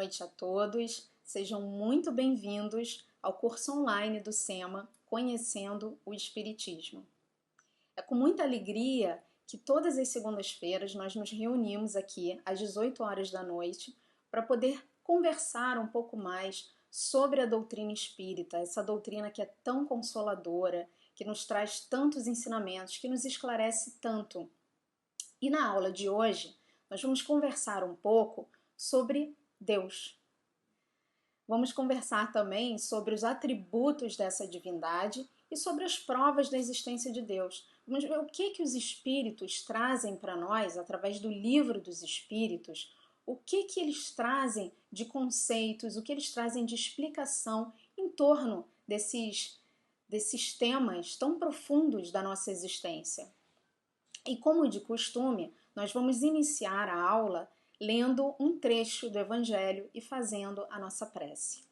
noite a todos, sejam muito bem-vindos ao curso online do SEMA, Conhecendo o Espiritismo. É com muita alegria que todas as segundas-feiras nós nos reunimos aqui às 18 horas da noite para poder conversar um pouco mais sobre a doutrina espírita, essa doutrina que é tão consoladora, que nos traz tantos ensinamentos, que nos esclarece tanto. E na aula de hoje, nós vamos conversar um pouco sobre Deus. Vamos conversar também sobre os atributos dessa divindade e sobre as provas da existência de Deus. Vamos ver o que os espíritos trazem para nós através do livro dos espíritos, o que eles trazem de conceitos, o que eles trazem de explicação em torno desses temas tão profundos da nossa existência. E como de costume, nós vamos iniciar a aula lendo um trecho do Evangelho e fazendo a nossa prece.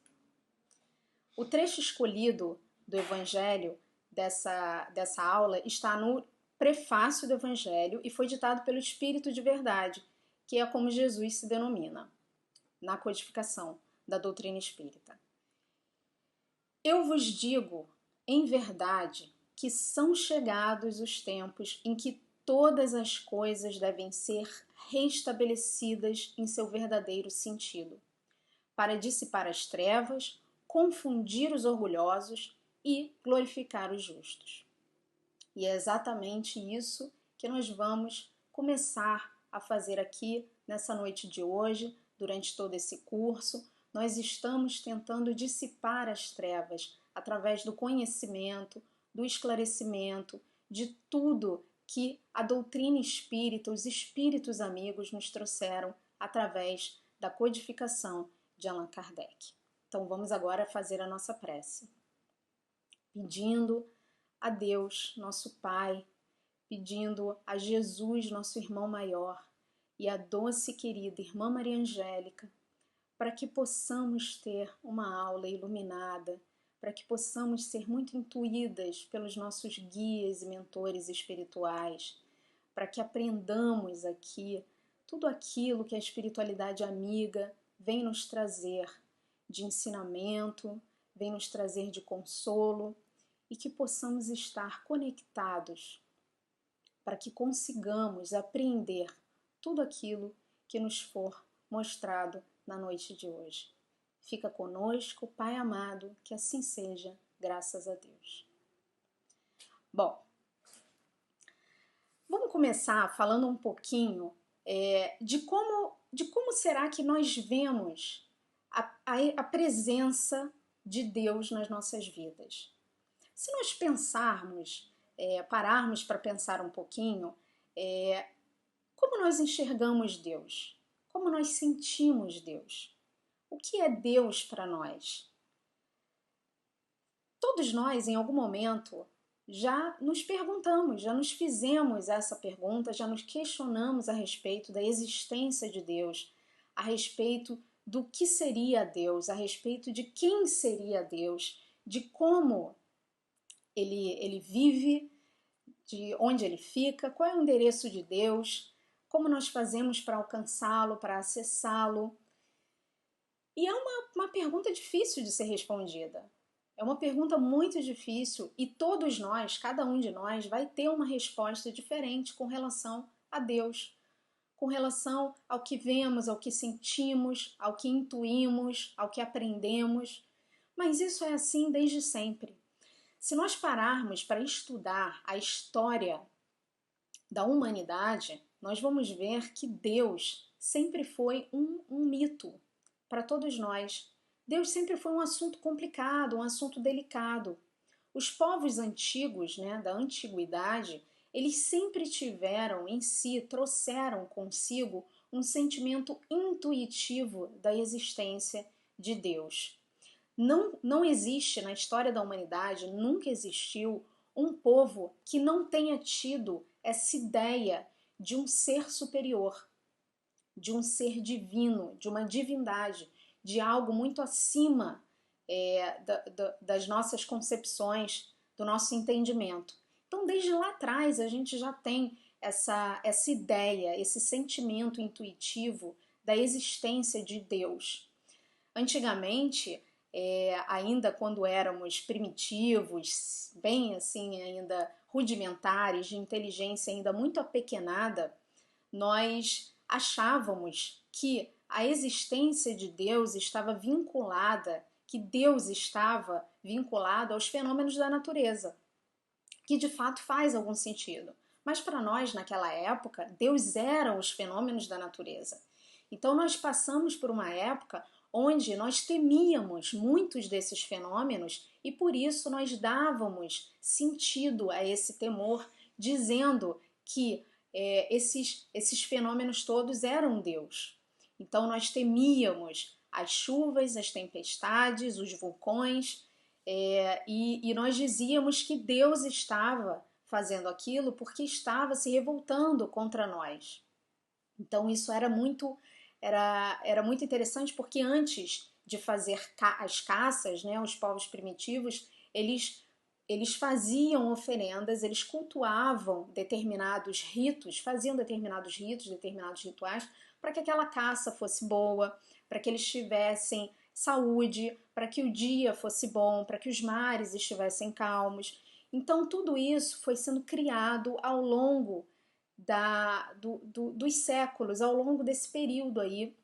O trecho escolhido do Evangelho dessa aula está no prefácio do Evangelho e foi ditado pelo Espírito de Verdade, que é como Jesus se denomina na codificação da doutrina espírita. Eu vos digo, em verdade, que são chegados os tempos em que todas as coisas devem ser restabelecidas em seu verdadeiro sentido, para dissipar as trevas, confundir os orgulhosos e glorificar os justos. E é exatamente isso que nós vamos começar a fazer aqui nessa noite de hoje, durante todo esse curso. Nós estamos tentando dissipar as trevas através do conhecimento, do esclarecimento, de tudo que a doutrina espírita, os espíritos amigos nos trouxeram através da codificação de Allan Kardec. Então vamos agora fazer a nossa prece, pedindo a Deus, nosso Pai, pedindo a Jesus, nosso irmão maior, e a doce e querida Irmã Maria Angélica, para que possamos ter uma aula iluminada, para que possamos ser muito intuídas pelos nossos guias e mentores espirituais, para que aprendamos aqui tudo aquilo que a espiritualidade amiga vem nos trazer de ensinamento, vem nos trazer de consolo, e que possamos estar conectados para que consigamos apreender tudo aquilo que nos for mostrado na noite de hoje. Fica conosco, Pai amado, que assim seja, graças a Deus. Bom, vamos começar falando um pouquinho de como será que nós vemos a presença de Deus nas nossas vidas. Se nós pensarmos, pararmos para pensar um pouquinho, como nós enxergamos Deus? Como nós sentimos Deus? O que é Deus para nós? Todos nós, em algum momento, já nos perguntamos, já nos fizemos essa pergunta, já nos questionamos a respeito da existência de Deus, a respeito do que seria Deus, a respeito de quem seria Deus, de como ele vive, de onde ele fica, qual é o endereço de Deus, como nós fazemos para alcançá-lo, para acessá-lo. E é uma pergunta difícil de ser respondida. É uma pergunta muito difícil e todos nós, cada um de nós, vai ter uma resposta diferente com relação a Deus, com relação ao que vemos, ao que sentimos, ao que intuímos, ao que aprendemos. Mas isso é assim desde sempre. Se nós pararmos para estudar a história da humanidade, nós vamos ver que Deus sempre foi um mito para todos nós. Deus sempre foi um assunto complicado, um assunto delicado. Os povos antigos, da antiguidade, eles sempre tiveram em si, trouxeram consigo um sentimento intuitivo da existência de Deus. Não existe na história da humanidade, nunca existiu um povo que não tenha tido essa ideia de um ser superior, de um ser divino, de uma divindade, de algo muito acima das nossas concepções, do nosso entendimento. Então, desde lá atrás, a gente já tem essa ideia, esse sentimento intuitivo da existência de Deus. Antigamente, ainda quando éramos primitivos, bem assim, ainda rudimentares, de inteligência ainda muito apequenada, nós achávamos que a existência de Deus estava vinculada, que Deus estava vinculado aos fenômenos da natureza, que de fato faz algum sentido. Mas para nós, naquela época, Deus eram os fenômenos da natureza. Então nós passamos por uma época onde nós temíamos muitos desses fenômenos e por isso nós dávamos sentido a esse temor, dizendo que esses fenômenos todos eram Deus. Então nós temíamos as chuvas, as tempestades, os vulcões, e nós dizíamos que Deus estava fazendo aquilo porque estava se revoltando contra nós. Então isso era muito interessante porque antes de fazer as caças, né, os povos primitivos, eles faziam oferendas, eles cultuavam determinados ritos, faziam determinados ritos, determinados rituais, para que aquela caça fosse boa, para que eles tivessem saúde, para que o dia fosse bom, para que os mares estivessem calmos. Então tudo isso foi sendo criado ao longo dos séculos, ao longo desse período aí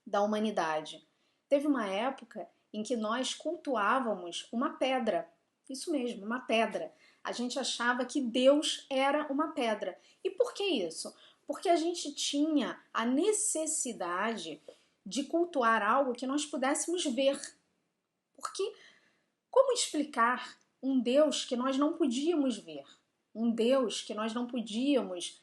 da humanidade. Teve uma época em que nós cultuávamos uma pedra, isso mesmo, uma pedra. A gente achava que Deus era uma pedra. E por que isso? Porque a gente tinha a necessidade de cultuar algo que nós pudéssemos ver. Porque como explicar um Deus que nós não podíamos ver? Um Deus que nós não podíamos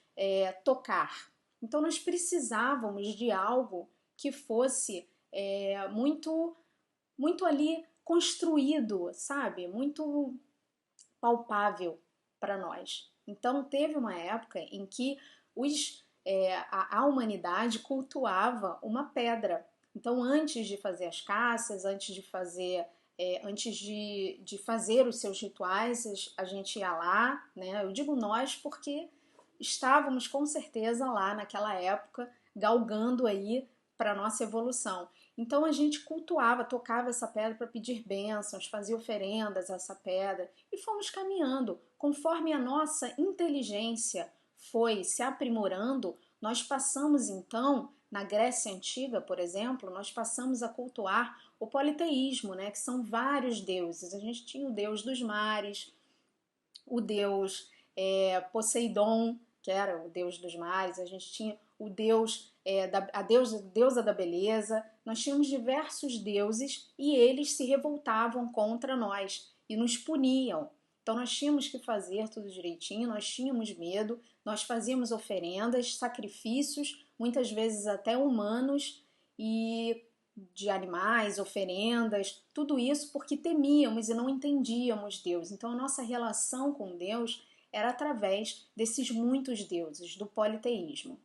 tocar? Então nós precisávamos de algo que fosse muito, muito ali construído, sabe? Muito palpável para nós. Então teve uma época em que a humanidade cultuava uma pedra. Então antes de fazer as caças, antes de fazer os seus rituais, a gente ia lá, né? Eu digo nós porque estávamos com certeza lá naquela época galgando aí para nossa evolução. Então a gente cultuava, tocava essa pedra para pedir bênçãos, fazia oferendas a essa pedra e fomos caminhando. Conforme a nossa inteligência foi se aprimorando, nós passamos então, na Grécia Antiga, por exemplo, nós passamos a cultuar o politeísmo, né, que são vários deuses. A gente tinha o deus dos mares, o deus Poseidon, que era o deus dos mares, a gente tinha o deus, a deusa da beleza, nós tínhamos diversos deuses e eles se revoltavam contra nós e nos puniam. Então nós tínhamos que fazer tudo direitinho, nós tínhamos medo, nós fazíamos oferendas, sacrifícios, muitas vezes até humanos e de animais, oferendas, tudo isso porque temíamos e não entendíamos Deus. Então a nossa relação com Deus era através desses muitos deuses, do politeísmo.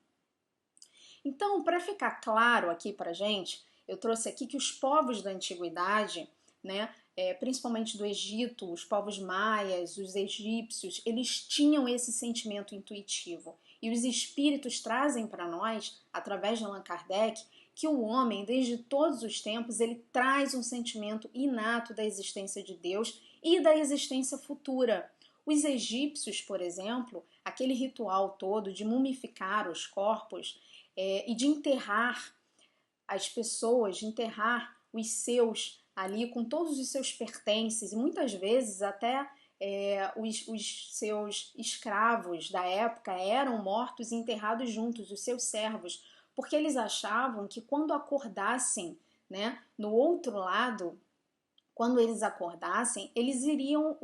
Então, para ficar claro aqui para gente, eu trouxe aqui que os povos da antiguidade, né, principalmente do Egito, os povos maias, os egípcios, eles tinham esse sentimento intuitivo. E os espíritos trazem para nós, através de Allan Kardec, que o homem, desde todos os tempos, ele traz um sentimento inato da existência de Deus e da existência futura. Os egípcios, por exemplo, aquele ritual todo de mumificar os corpos e de enterrar as pessoas, de enterrar os seus ali com todos os seus pertences e muitas vezes até os seus escravos da época eram mortos e enterrados juntos, os seus servos, porque eles achavam que quando acordassem, né, no outro lado, quando eles acordassem, eles iriam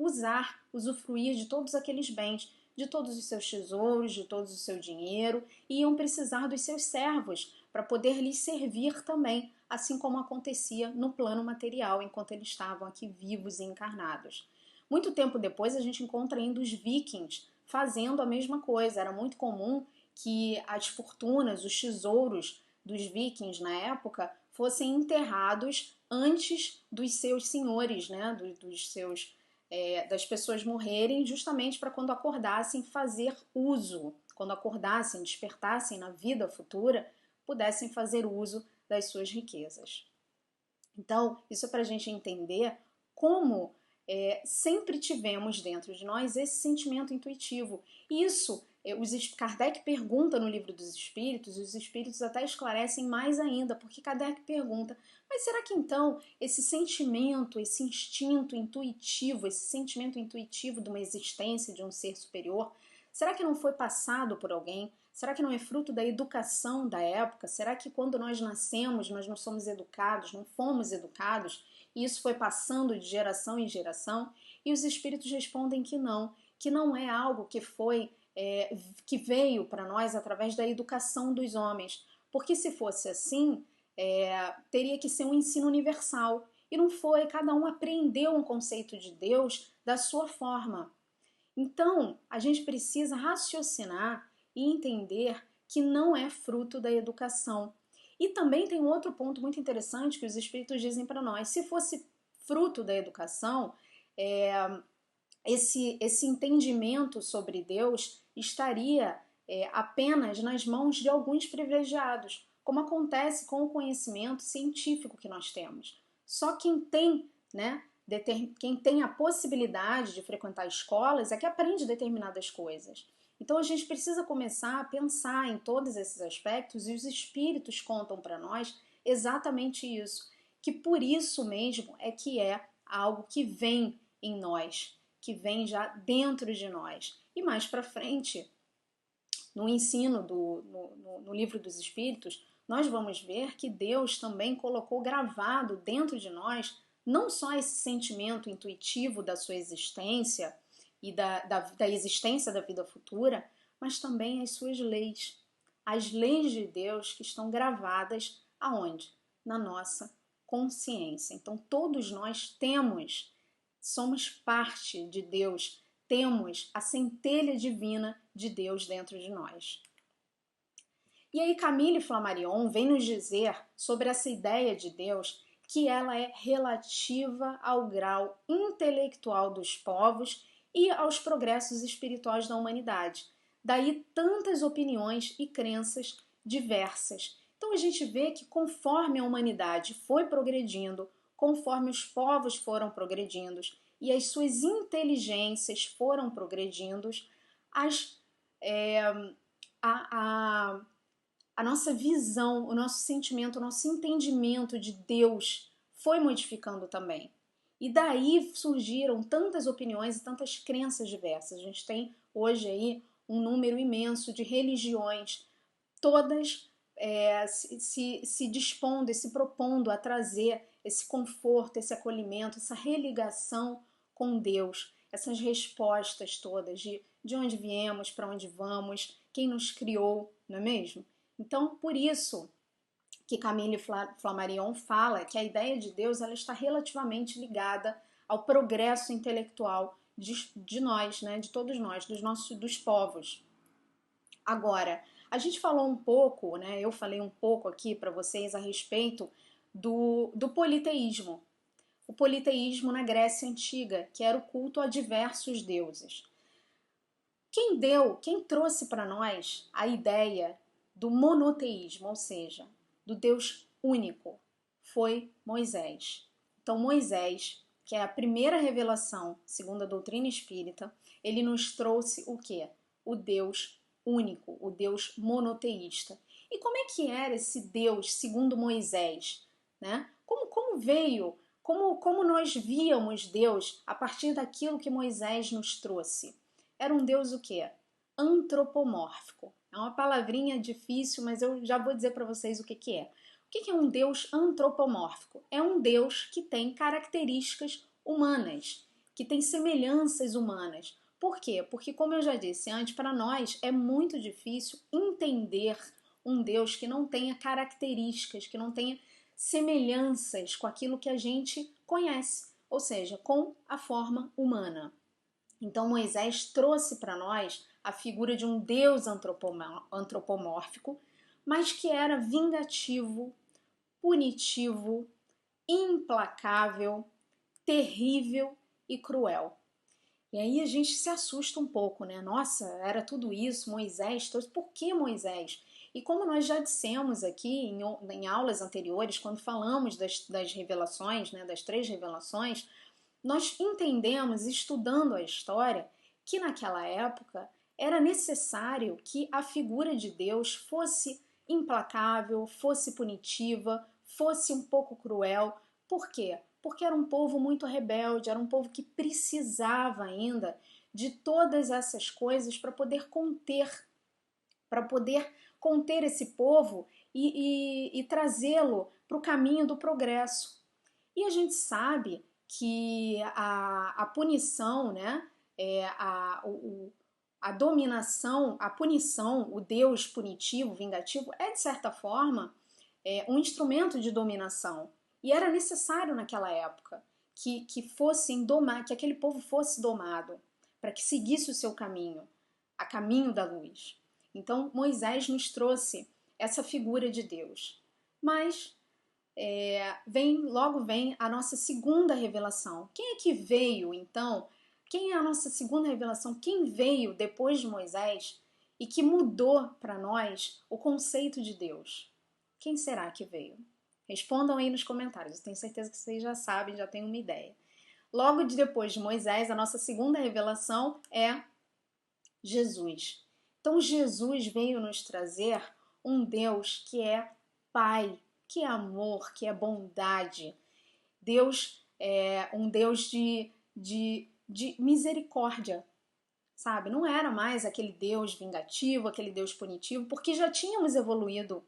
usufruir de todos aqueles bens, de todos os seus tesouros, de todo o seu dinheiro, e iam precisar dos seus servos para poder lhes servir também, assim como acontecia no plano material, enquanto eles estavam aqui vivos e encarnados. Muito tempo depois, a gente encontra ainda os vikings fazendo a mesma coisa. Era muito comum que as fortunas, os tesouros dos vikings na época fossem enterrados antes dos seus senhores, né, das pessoas morrerem, justamente para quando acordassem fazer uso, quando acordassem, despertassem na vida futura, pudessem fazer uso das suas riquezas. Então, isso é para a gente entender como sempre tivemos dentro de nós esse sentimento intuitivo. Isso, Kardec pergunta no Livro dos Espíritos, e os Espíritos até esclarecem mais ainda, porque Kardec pergunta, mas será que então esse sentimento, esse instinto intuitivo, esse sentimento intuitivo de uma existência de um ser superior, será que não foi passado por alguém? Será que não é fruto da educação da época? Será que quando nós nascemos, nós não somos educados, não fomos educados, e isso foi passando de geração em geração? E os espíritos respondem que não é algo que veio para nós através da educação dos homens. Porque se fosse assim, teria que ser um ensino universal. E não foi, cada um aprendeu um conceito de Deus da sua forma. Então, a gente precisa raciocinar e entender que não é fruto da educação. E também tem um outro ponto muito interessante que os espíritos dizem para nós: se fosse fruto da educação, esse entendimento sobre Deus estaria apenas nas mãos de alguns privilegiados, como acontece com o conhecimento científico que nós temos. Só quem tem, né, quem tem a possibilidade de frequentar escolas é que aprende determinadas coisas. Então a gente precisa começar a pensar em todos esses aspectos e os espíritos contam para nós exatamente isso, que por isso mesmo é que é algo que vem em nós, que vem já dentro de nós. E mais para frente, no ensino no Livro dos Espíritos, nós vamos ver que Deus também colocou gravado dentro de nós não só esse sentimento intuitivo da sua existência e da existência da vida futura, mas também as suas leis. As leis de Deus que estão gravadas aonde? Na nossa consciência. Então todos nós somos parte de Deus, temos a centelha divina de Deus dentro de nós. E aí Camille Flammarion vem nos dizer sobre essa ideia de Deus que ela é relativa ao grau intelectual dos povos e aos progressos espirituais da humanidade. Daí tantas opiniões e crenças diversas. Então a gente vê que conforme a humanidade foi progredindo, conforme os povos foram progredindo e as suas inteligências foram progredindo, a nossa visão, o nosso sentimento, o nosso entendimento de Deus foi modificando também. E daí surgiram tantas opiniões e tantas crenças diversas. A gente tem hoje aí um número imenso de religiões, todas se dispondo e se propondo a trazer esse conforto, esse acolhimento, essa religação com Deus, essas respostas todas de onde viemos, para onde vamos, quem nos criou, não é mesmo? Então, por isso que Camille Flammarion fala que a ideia de Deus ela está relativamente ligada ao progresso intelectual de nós, né, de todos nós, dos povos. Agora, a gente falou um pouco, né, eu falei um pouco aqui para vocês a respeito do politeísmo. O politeísmo na Grécia Antiga, que era o culto a diversos deuses. Quem trouxe para nós a ideia do monoteísmo, ou seja, do Deus único, foi Moisés. Então Moisés, que é a primeira revelação segundo a doutrina espírita, ele nos trouxe o quê? O Deus único, o Deus monoteísta. E como é que era esse Deus segundo Moisés? Né? Como veio, como nós víamos Deus a partir daquilo que Moisés nos trouxe? Era um Deus o quê? Antropomórfico. É uma palavrinha difícil, mas eu já vou dizer para vocês o que é. O que é um Deus antropomórfico? É um Deus que tem características humanas, que tem semelhanças humanas. Por quê? Porque, como eu já disse antes, para nós é muito difícil entender um Deus que não tenha características, que não tenha semelhanças com aquilo que a gente conhece, ou seja, com a forma humana. Então Moisés trouxe para nós a figura de um Deus antropomórfico, mas que era vingativo, punitivo, implacável, terrível e cruel. E aí a gente se assusta um pouco, né? Nossa, era tudo isso, Moisés trouxe. Por que Moisés? E como nós já dissemos aqui em aulas anteriores, quando falamos das revelações, né, das 3 revelações, nós entendemos, estudando a história, que naquela época era necessário que a figura de Deus fosse implacável, fosse punitiva, fosse um pouco cruel. Por quê? Porque era um povo muito rebelde, era um povo que precisava ainda de todas essas coisas para poder conter esse povo e trazê-lo para o caminho do progresso. E a gente sabe que a punição, né, a dominação, a punição, o Deus punitivo, vingativo, é de certa forma um instrumento de dominação. E era necessário naquela época que que aquele povo fosse domado, para que seguisse o seu caminho, a caminho da luz. Então Moisés nos trouxe essa figura de Deus. Mas logo vem a nossa segunda revelação. Quem é que veio, então? Quem é a nossa segunda revelação? Quem veio depois de Moisés e que mudou para nós o conceito de Deus? Quem será que veio? Respondam aí nos comentários. Eu tenho certeza que vocês já sabem, já têm uma ideia. Logo depois de Moisés, a nossa segunda revelação é Jesus. Então Jesus veio nos trazer um Deus que é Pai, que é amor, que é bondade. Deus é um Deus de misericórdia, sabe? Não era mais aquele Deus vingativo, aquele Deus punitivo, porque já tínhamos evoluído,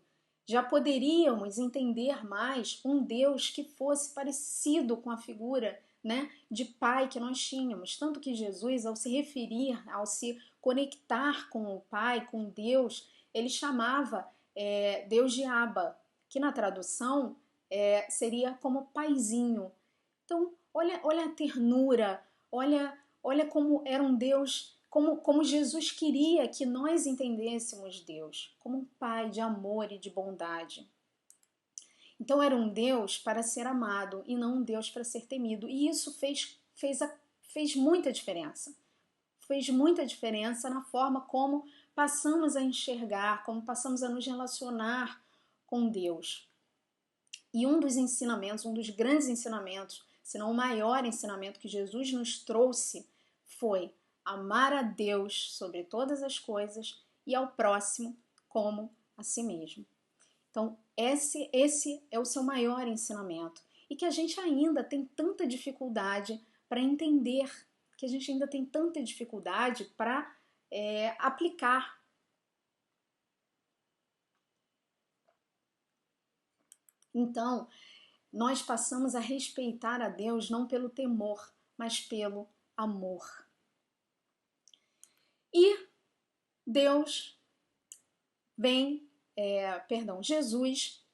já poderíamos entender mais um Deus que fosse parecido com a figura, né, de Pai que nós tínhamos. Tanto que Jesus, ao se referir, ao se conectar com o Pai, com Deus, ele chamava Deus de Abba, que na tradução seria como paizinho. Então, olha a ternura, olha como era um Deus, como Jesus queria que nós entendêssemos Deus, como um pai de amor e de bondade. Então era um Deus para ser amado e não um Deus para ser temido. E isso fez muita diferença. Fez muita diferença na forma como passamos a enxergar, como passamos a nos relacionar com Deus. E um dos ensinamentos, um dos grandes ensinamentos, se não o maior ensinamento que Jesus nos trouxe, foi amar a Deus sobre todas as coisas e ao próximo como a si mesmo. Então, esse é o seu maior ensinamento. E que a gente ainda tem tanta dificuldade para entender, que a gente ainda tem tanta dificuldade para aplicar. Então, nós passamos a respeitar a Deus não pelo temor, mas pelo amor. E Deus Jesus,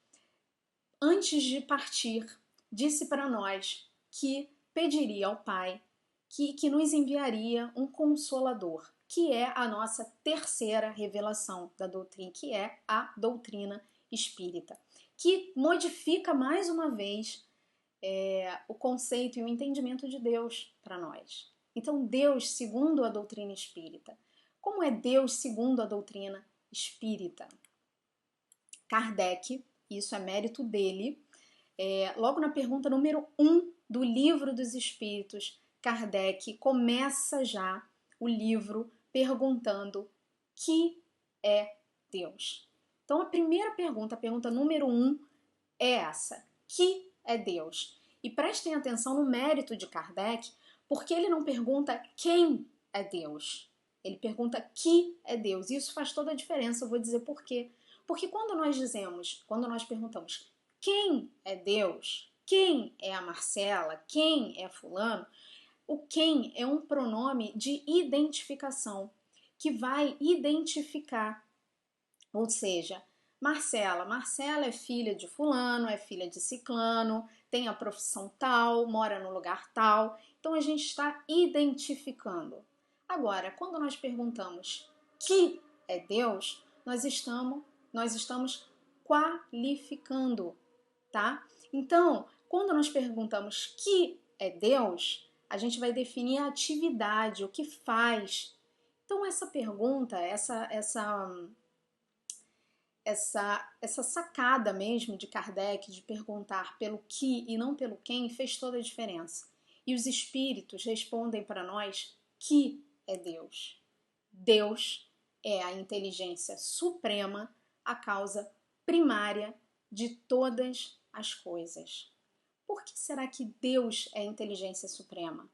antes de partir, disse para nós que pediria ao Pai que nos enviaria um consolador, que é a nossa terceira revelação da doutrina, que é a doutrina espírita, que modifica mais uma vez o conceito e o entendimento de Deus para nós. Então, Deus segundo a doutrina espírita. Como é Deus segundo a doutrina espírita? Kardec, isso é mérito dele, logo na pergunta número 1 do Livro dos Espíritos, Kardec começa já o livro perguntando: que é Deus? Então a primeira pergunta, a pergunta número 1 é essa: que é Deus? E prestem atenção no mérito de Kardec, porque ele não pergunta quem é Deus, ele pergunta que é Deus. E isso faz toda a diferença, eu vou dizer por quê. Porque quando nós perguntamos quem é Deus, quem é a Marcela, quem é fulano, o quem é um pronome de identificação, que vai identificar, ou seja, Marcela é filha de fulano, é filha de ciclano, tem a profissão tal, mora no lugar tal. Então a gente está identificando. Agora, quando nós perguntamos que é Deus, nós estamos qualificando, tá? Então, quando nós perguntamos que é Deus, a gente vai definir a atividade, o que faz. Então, essa pergunta, essa sacada mesmo de Kardec de perguntar pelo que e não pelo quem fez toda a diferença. E os espíritos respondem para nós que é Deus. Deus é a inteligência suprema, a causa primária de todas as coisas. Por que será que Deus é a inteligência suprema?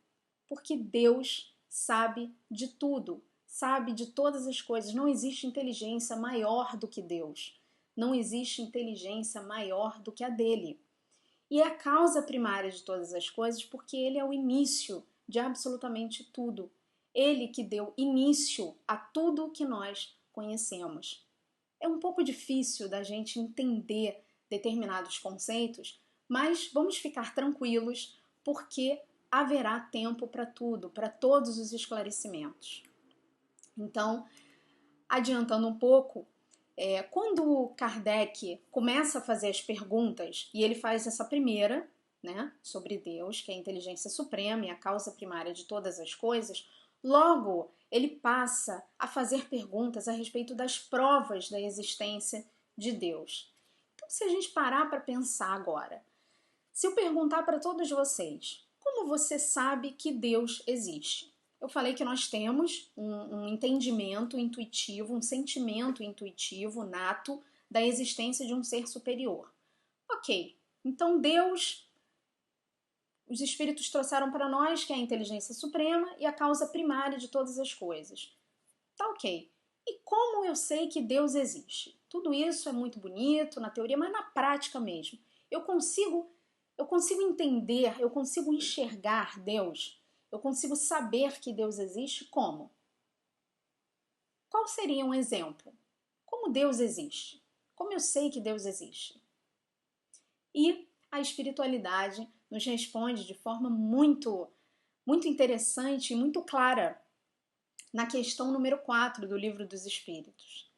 Porque Deus sabe de tudo, sabe de todas as coisas. Não existe inteligência maior do que Deus. Não existe inteligência maior do que a dele. E é a causa primária de todas as coisas porque ele é o início de absolutamente tudo. Ele que deu início a tudo que nós conhecemos. É um pouco difícil da gente entender determinados conceitos, mas vamos ficar tranquilos porque haverá tempo para tudo, para todos os esclarecimentos. Então, adiantando um pouco, quando Kardec começa a fazer as perguntas, e ele faz essa primeira, né, sobre Deus, que é a inteligência suprema e a causa primária de todas as coisas, logo ele passa a fazer perguntas a respeito das provas da existência de Deus. Então, se a gente parar para pensar agora, se eu perguntar para todos vocês, como você sabe que Deus existe? Eu falei que nós temos um entendimento intuitivo, um sentimento intuitivo, nato, da existência de um ser superior. Ok, então Deus, os espíritos trouxeram para nós que é a inteligência suprema e a causa primária de todas as coisas. Tá ok. E como eu sei que Deus existe? Tudo isso é muito bonito na teoria, mas na prática mesmo. Eu consigo entender, eu consigo enxergar Deus, eu consigo saber que Deus existe como? Qual seria um exemplo? Como Deus existe? Como eu sei que Deus existe? E a espiritualidade nos responde de forma muito interessante e muito clara na questão número 4 do Livro dos Espíritos,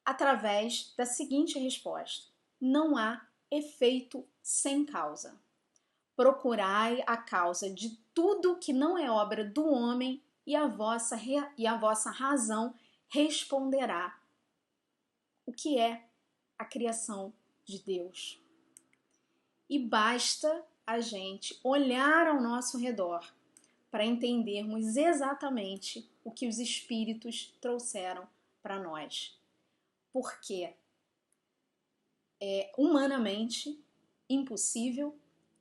através da seguinte resposta: não há efeito sem causa. Procurai a causa de tudo que não é obra do homem e a vossa razão responderá o que é a criação de Deus. E basta a gente olhar ao nosso redor para entendermos exatamente o que os espíritos trouxeram para nós. Porque é humanamente impossível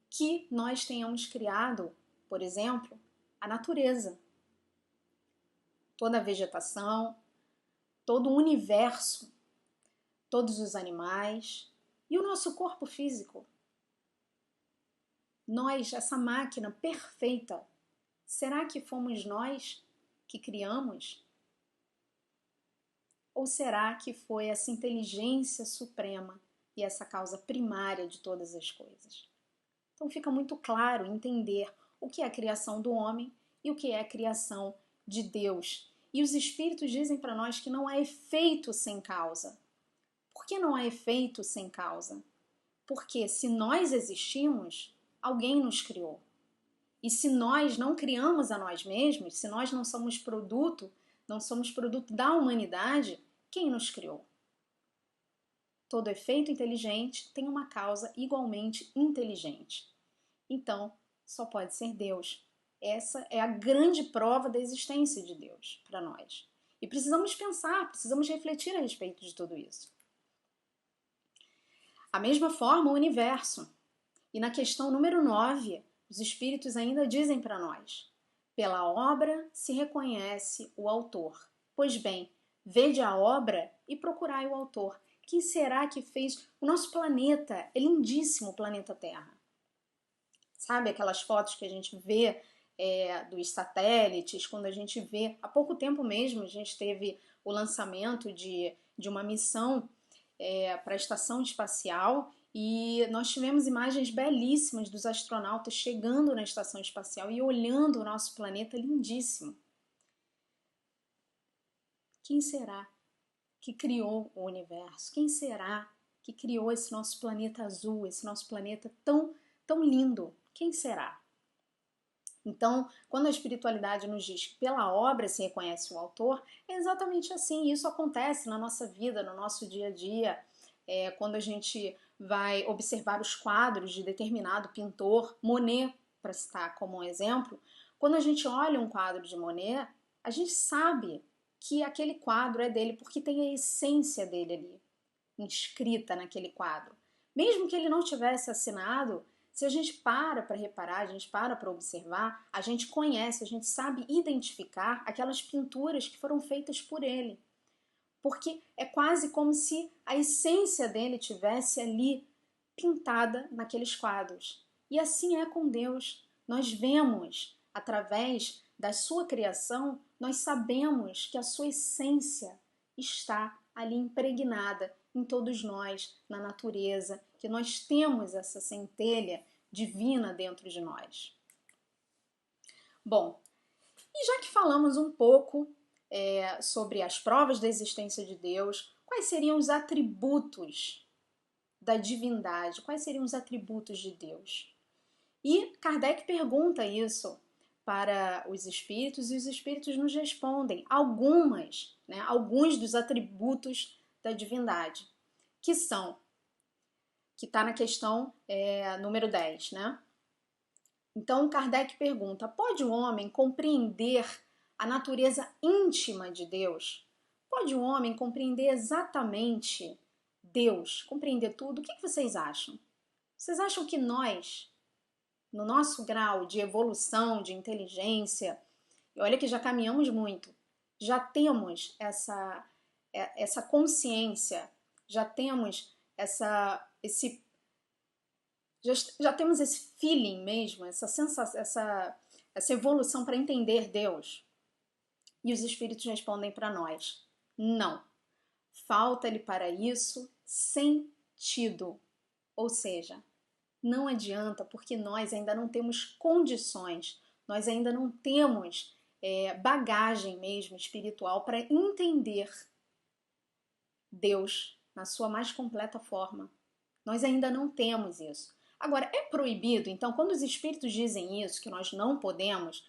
que nós tenhamos criado, por exemplo, a natureza, toda a vegetação, todo o universo, todos os animais e o nosso corpo físico. Nós, essa máquina perfeita, será que fomos nós que criamos? Ou será que foi essa inteligência suprema e essa causa primária de todas as coisas? Então fica muito claro entender o que é a criação do homem e o que é a criação de Deus. E os espíritos dizem para nós que não há efeito sem causa. Por que não há efeito sem causa? Porque se nós existimos, alguém nos criou. E se nós não criamos a nós mesmos, se nós não somos produto da humanidade, quem nos criou? Todo efeito inteligente tem uma causa igualmente inteligente. Então, só pode ser Deus. Essa é a grande prova da existência de Deus para nós. E precisamos pensar, precisamos refletir a respeito de tudo isso. A mesma forma, o universo. E na questão número 9, os espíritos ainda dizem para nós: pela obra se reconhece o autor. Pois bem, vede a obra e procurai o autor. Quem será que fez o nosso planeta? É lindíssimo o planeta Terra. Sabe aquelas fotos que a gente vê dos satélites, quando a gente vê... Há pouco tempo mesmo a gente teve o lançamento de uma missão para a estação espacial e nós tivemos imagens belíssimas dos astronautas chegando na estação espacial e olhando o nosso planeta lindíssimo. Quem será que criou o universo? Quem será que criou esse nosso planeta azul, esse nosso planeta tão lindo? Quem será? Então, quando a espiritualidade nos diz que pela obra se reconhece o autor, é exatamente assim. Isso acontece na nossa vida, no nosso dia a dia. Quando a gente vai observar os quadros de determinado pintor, Monet, para citar como um exemplo, quando a gente olha um quadro de Monet, a gente sabe que aquele quadro é dele porque tem a essência dele ali, inscrita naquele quadro. Mesmo que ele não tivesse assinado, se a gente para reparar, a gente para observar, a gente conhece, a gente sabe identificar aquelas pinturas que foram feitas por ele. Porque é quase como se a essência dele tivesse ali pintada naqueles quadros. E assim é com Deus. Nós vemos, através da sua criação, nós sabemos que a sua essência está ali impregnada em todos nós, na natureza, que nós temos essa centelha divina dentro de nós. Bom, e já que falamos um pouco sobre as provas da existência de Deus, quais seriam os atributos da divindade? Quais seriam os atributos de Deus? E Kardec pergunta isso para os espíritos e os espíritos nos respondem alguns dos atributos da divindade, que está na questão número 10, né? Então Kardec pergunta: pode o homem compreender a natureza íntima de Deus? Pode o homem compreender exatamente Deus, compreender tudo? O que vocês acham? Vocês acham que nós, no nosso grau de evolução, de inteligência, e olha que já caminhamos muito, já temos essa consciência, já temos já temos esse feeling mesmo, essa sensação, essa evolução para entender Deus? E os espíritos respondem para nós: não. Falta-lhe para isso sentido. Ou seja, não adianta, porque nós ainda não temos condições, nós ainda não temos bagagem mesmo espiritual para entender Deus na sua mais completa forma. Nós ainda não temos isso. Agora, é proibido, então, quando os espíritos dizem isso, que nós não podemos,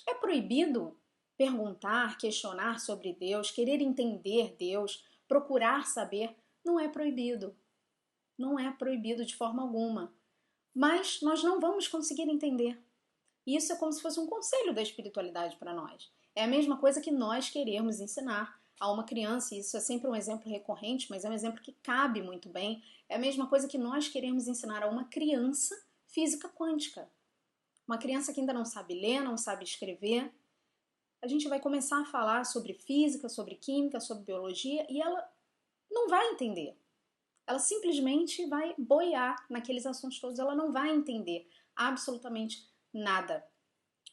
é proibido perguntar, questionar sobre Deus, querer entender Deus, procurar saber? Não é proibido. Não é proibido de forma alguma. Mas nós não vamos conseguir entender. Isso é como se fosse um conselho da espiritualidade para nós. É a mesma coisa que nós queremos ensinar a uma criança, e isso é sempre um exemplo recorrente, mas é um exemplo que cabe muito bem. É a mesma coisa que nós queremos ensinar a uma criança física quântica. Uma criança que ainda não sabe ler, não sabe escrever. A gente vai começar a falar sobre física, sobre química, sobre biologia, e ela não vai entender. Ela simplesmente vai boiar naqueles assuntos todos, ela não vai entender absolutamente nada.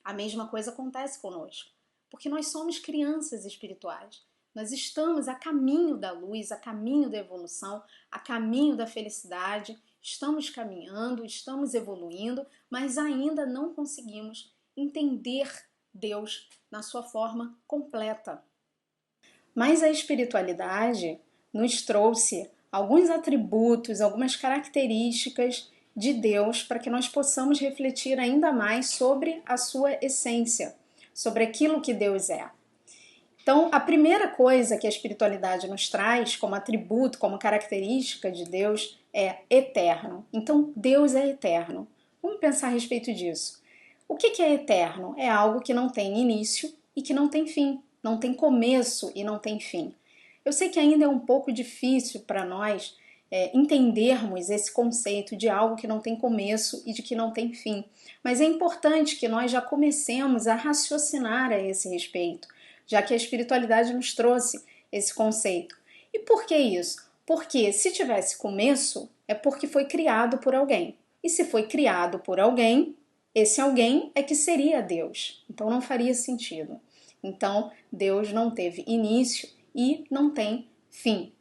A mesma coisa acontece conosco, porque nós somos crianças espirituais. Nós estamos a caminho da luz, a caminho da evolução, a caminho da felicidade. Estamos caminhando, estamos evoluindo, mas ainda não conseguimos entender Deus na sua forma completa. Mas a espiritualidade nos trouxe alguns atributos, algumas características de Deus para que nós possamos refletir ainda mais sobre a sua essência, sobre aquilo que Deus é. Então, a primeira coisa que a espiritualidade nos traz como atributo, como característica de Deus é eterno. Então, Deus é eterno. Vamos pensar a respeito disso. O que é eterno? É algo que não tem início e que não tem fim. Não tem começo e não tem fim. Eu sei que ainda é um pouco difícil para nós entendermos esse conceito de algo que não tem começo e de que não tem fim. Mas é importante que nós já comecemos a raciocinar a esse respeito, já que a espiritualidade nos trouxe esse conceito. E por que isso? Porque se tivesse começo, é porque foi criado por alguém. E se foi criado por alguém, esse alguém é que seria Deus. Então não faria sentido. Então Deus não teve início e não tem fim.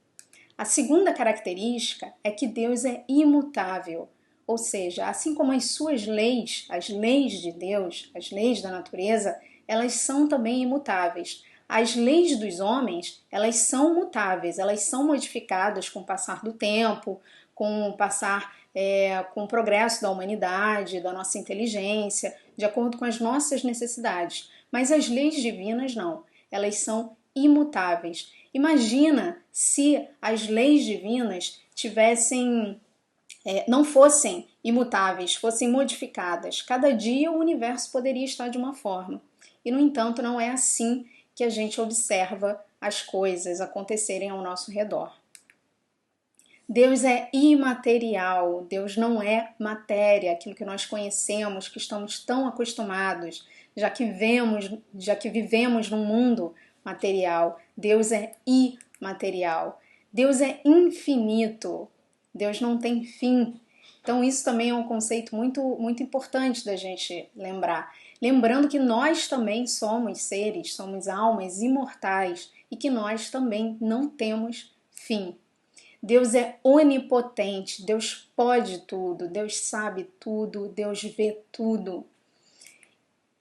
A segunda característica é que Deus é imutável. Ou seja, assim como as suas leis, as leis de Deus, as leis da natureza, elas são também imutáveis. As leis dos homens, elas são mutáveis, elas são modificadas com o passar do tempo, com o progresso da humanidade, da nossa inteligência, de acordo com as nossas necessidades, mas as leis divinas não, elas são imutáveis. Imagina se as leis divinas não fossem imutáveis, fossem modificadas. Cada dia o universo poderia estar de uma forma. E, no entanto, não é assim que a gente observa as coisas acontecerem ao nosso redor. Deus é imaterial, Deus não é matéria, aquilo que nós conhecemos, que estamos tão acostumados, já que vivemos num mundo material. Deus é imaterial. Deus é infinito. Deus não tem fim. Então isso também é um conceito muito importante da gente lembrar. Lembrando que nós também somos seres, somos almas imortais e que nós também não temos fim. Deus é onipotente, Deus pode tudo, Deus sabe tudo, Deus vê tudo.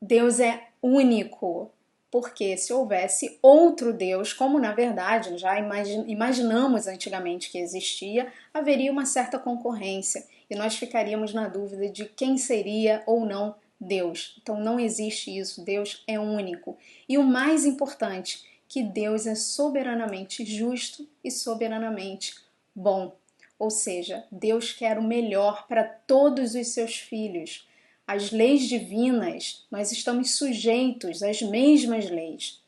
Deus é único, porque se houvesse outro Deus, como na verdade já imaginamos antigamente que existia, haveria uma certa concorrência e nós ficaríamos na dúvida de quem seria ou não Deus. Então não existe isso, Deus é único. E o mais importante, que Deus é soberanamente justo e soberanamente bom. Ou seja, Deus quer o melhor para todos os seus filhos. As leis divinas, nós estamos sujeitos às mesmas leis.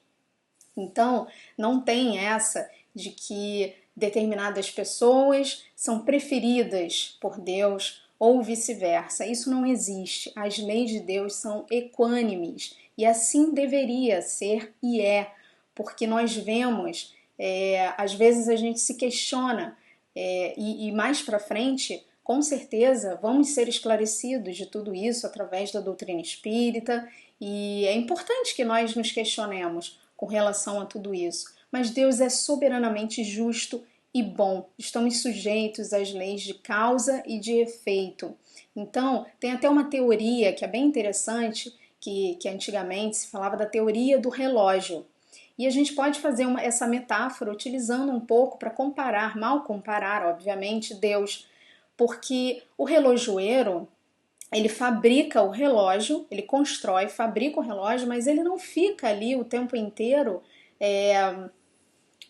Então, não tem essa de que determinadas pessoas são preferidas por Deus ou vice-versa. Isso não existe. As leis de Deus são equânimes e assim deveria ser e é, porque nós vemos, às vezes a gente se questiona e mais para frente, com certeza, vamos ser esclarecidos de tudo isso através da doutrina espírita e é importante que nós nos questionemos com relação a tudo isso. Mas Deus é soberanamente justo e bom. Estamos sujeitos às leis de causa e de efeito. Então, tem até uma teoria que é bem interessante, que antigamente se falava da teoria do relógio. E a gente pode fazer essa metáfora utilizando um pouco para comparar, mal comparar, obviamente, Deus. Porque o relojoeiro, ele fabrica o relógio, ele constrói, fabrica o relógio, mas ele não fica ali o tempo inteiro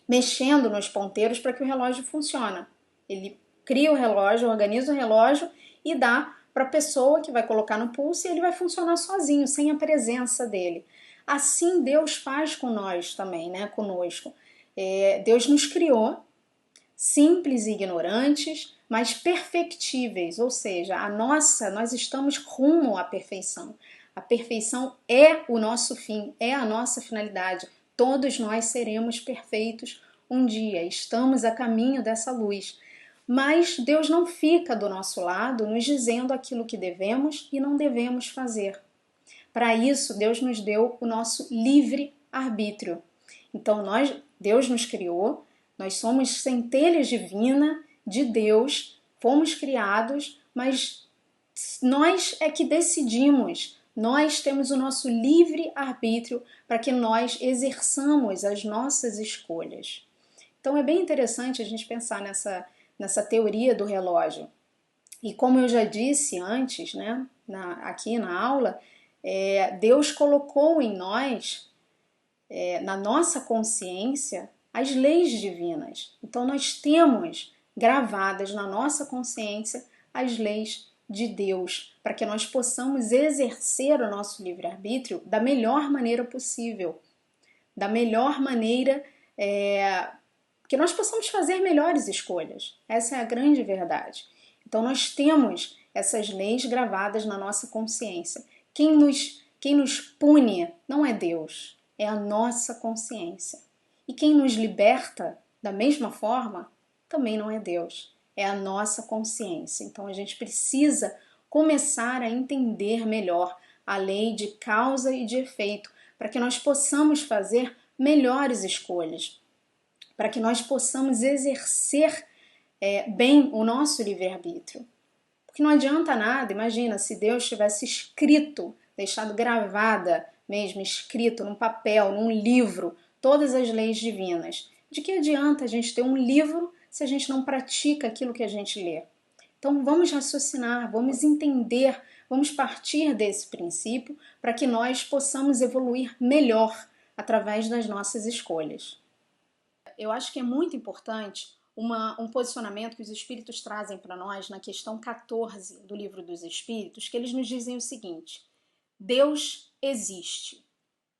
mexendo nos ponteiros para que o relógio funcione. Ele cria o relógio, organiza o relógio e dá para a pessoa que vai colocar no pulso e ele vai funcionar sozinho, sem a presença dele. Assim Deus faz com nós também, né? Conosco. Deus nos criou simples e ignorantes, mas perfectíveis, ou seja, nós estamos rumo à perfeição. A perfeição é o nosso fim, é a nossa finalidade. Todos nós seremos perfeitos um dia, estamos a caminho dessa luz. Mas Deus não fica do nosso lado nos dizendo aquilo que devemos e não devemos fazer. Para isso, Deus nos deu o nosso livre arbítrio. Então, Deus nos criou, nós somos centelha divina de Deus, fomos criados, mas nós é que decidimos, nós temos o nosso livre arbítrio para que nós exerçamos as nossas escolhas. Então é bem interessante a gente pensar nessa teoria do relógio. E como eu já disse antes, né, aqui na aula, Deus colocou em nós, na nossa consciência, as leis divinas. Então nós temos gravadas na nossa consciência as leis de Deus, para que nós possamos exercer o nosso livre-arbítrio da melhor maneira possível, da melhor maneira que nós possamos fazer melhores escolhas. Essa é a grande verdade. Então nós temos essas leis gravadas na nossa consciência. Quem nos pune não é Deus, é a nossa consciência. E quem nos liberta, da mesma forma, também não é Deus, é a nossa consciência. Então a gente precisa começar a entender melhor a lei de causa e de efeito, para que nós possamos fazer melhores escolhas, para que nós possamos exercer bem o nosso livre-arbítrio. Porque não adianta nada, imagina, se Deus tivesse escrito, deixado gravada mesmo, escrito num papel, num livro, todas as leis divinas. De que adianta a gente ter um livro se a gente não pratica aquilo que a gente lê? Então vamos raciocinar, vamos entender vamos partir desse princípio para que nós possamos evoluir melhor através das nossas escolhas. Eu acho que é muito importante um posicionamento que os Espíritos trazem para nós na questão 14 do Livro dos Espíritos, que eles nos dizem o seguinte: Deus existe.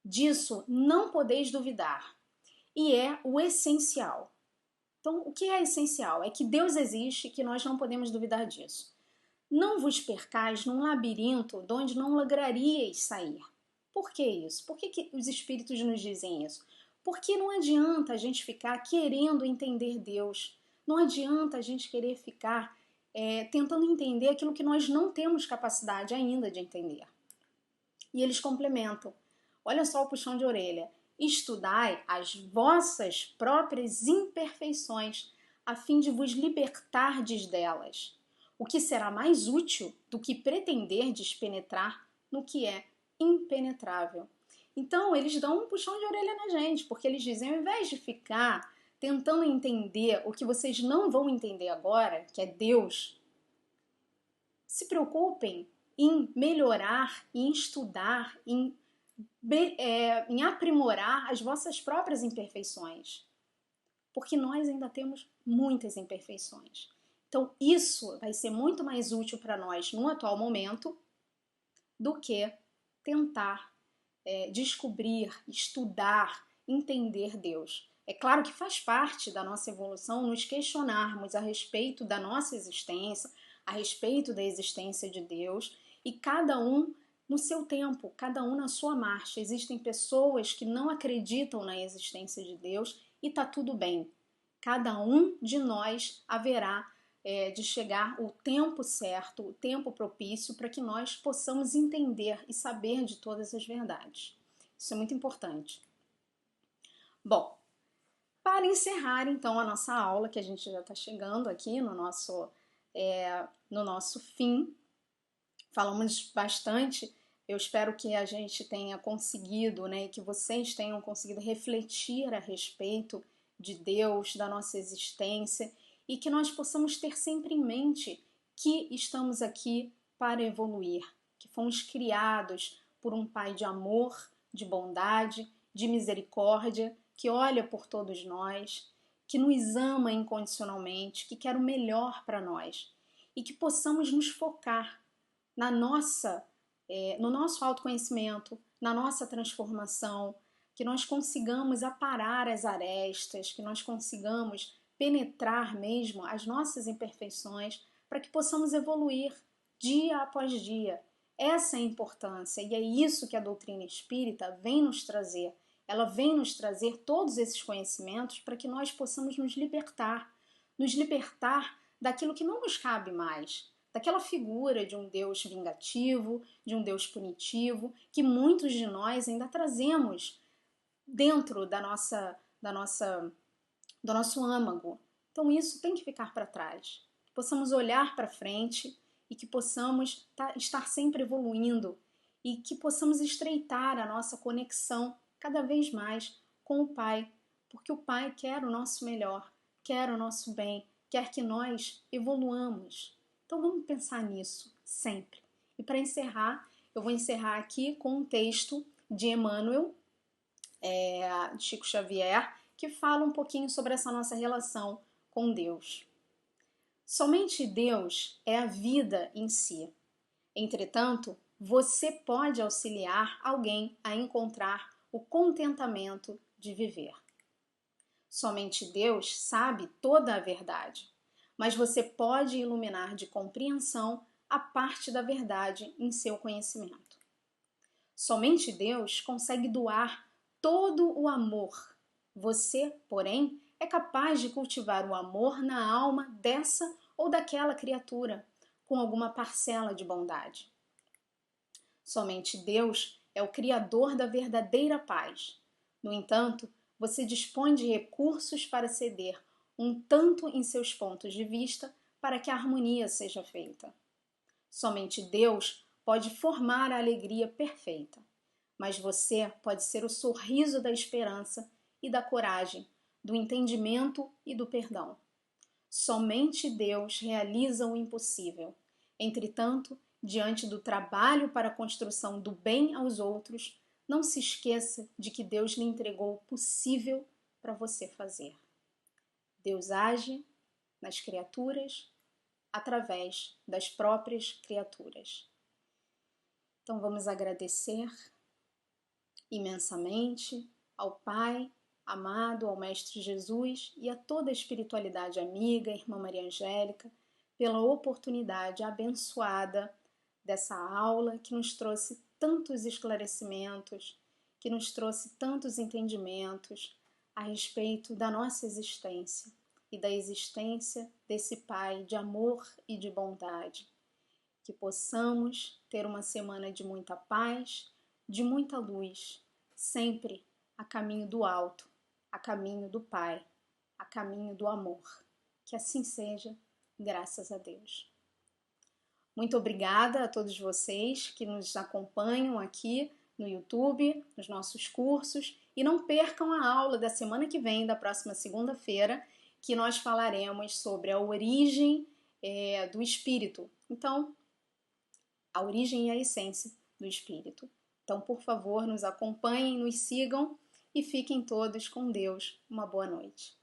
Disso não podeis duvidar. E é o essencial. Então, o que é essencial? É que Deus existe e que nós não podemos duvidar disso. Não vos percais num labirinto de onde não lograríeis sair. Por que isso? Por que os Espíritos nos dizem isso? Porque não adianta a gente ficar querendo entender Deus. Não adianta a gente querer ficar tentando entender aquilo que nós não temos capacidade ainda de entender. E eles complementam. Olha só o puxão de orelha. Estudai as vossas próprias imperfeições, a fim de vos libertardes delas, o que será mais útil do que pretenderdes penetrar no que é impenetrável. Então, eles dão um puxão de orelha na gente, porque eles dizem, ao invés de ficar tentando entender o que vocês não vão entender agora, que é Deus, se preocupem em melhorar, em estudar, em aprimorar as vossas próprias imperfeições. Porque nós ainda temos muitas imperfeições. Então, isso vai ser muito mais útil para nós no atual momento do que tentar descobrir, estudar, entender Deus. É claro que faz parte da nossa evolução nos questionarmos a respeito da nossa existência, a respeito da existência de Deus, e cada um no seu tempo, cada um na sua marcha. Existem pessoas que não acreditam na existência de Deus e tá tudo bem. Cada um de nós haverá de chegar o tempo certo, o tempo propício para que nós possamos entender e saber de todas as verdades. Isso é muito importante. Bom, para encerrar então a nossa aula, que a gente já está chegando aqui no nosso fim, falamos bastante. Eu espero que a gente tenha conseguido, e que vocês tenham conseguido refletir a respeito de Deus, da nossa existência, e que nós possamos ter sempre em mente que estamos aqui para evoluir, que fomos criados por um Pai de amor, de bondade, de misericórdia, que olha por todos nós, que nos ama incondicionalmente, que quer o melhor para nós, e que possamos nos focar no nosso autoconhecimento, na nossa transformação, que nós consigamos aparar as arestas, que nós consigamos penetrar mesmo as nossas imperfeições, para que possamos evoluir dia após dia. Essa é a importância e é isso que a doutrina espírita vem nos trazer. Ela vem nos trazer todos esses conhecimentos para que nós possamos nos libertar daquilo que não nos cabe mais, daquela figura de um Deus vingativo, de um Deus punitivo, que muitos de nós ainda trazemos dentro do nosso âmago. Então isso tem que ficar para trás. Que possamos olhar para frente e que possamos estar sempre evoluindo e que possamos estreitar a nossa conexão cada vez mais com o Pai, porque o Pai quer o nosso melhor, quer o nosso bem, quer que nós evoluamos. Então vamos pensar nisso sempre. E para encerrar, eu vou encerrar aqui com um texto de Emmanuel, de Chico Xavier, que fala um pouquinho sobre essa nossa relação com Deus. Somente Deus é a vida em si. Entretanto, você pode auxiliar alguém a encontrar o contentamento de viver. Somente Deus sabe toda a verdade, mas você pode iluminar de compreensão a parte da verdade em seu conhecimento. Somente Deus consegue doar todo o amor. Você, porém, é capaz de cultivar o amor na alma dessa ou daquela criatura, com alguma parcela de bondade. Somente Deus é o criador da verdadeira paz. No entanto, você dispõe de recursos para ceder um tanto em seus pontos de vista para que a harmonia seja feita. Somente Deus pode formar a alegria perfeita, mas você pode ser o sorriso da esperança e da coragem, do entendimento e do perdão. Somente Deus realiza o impossível. Entretanto, diante do trabalho para a construção do bem aos outros, não se esqueça de que Deus lhe entregou o possível para você fazer. Deus age nas criaturas através das próprias criaturas. Então vamos agradecer imensamente ao Pai amado, ao Mestre Jesus e a toda a espiritualidade amiga, Irmã Maria Angélica, pela oportunidade abençoada dessa aula que nos trouxe tantos esclarecimentos, que nos trouxe tantos entendimentos a respeito da nossa existência e da existência desse Pai de amor e de bondade. Que possamos ter uma semana de muita paz, de muita luz, sempre a caminho do alto, a caminho do Pai, a caminho do amor. Que assim seja, graças a Deus. Muito obrigada a todos vocês que nos acompanham aqui no YouTube, nos nossos cursos, e não percam a aula da semana que vem, da próxima segunda-feira, que nós falaremos sobre a origem do espírito. Então, a origem e a essência do espírito. Então, por favor, nos acompanhem, nos sigam e fiquem todos com Deus. Uma boa noite.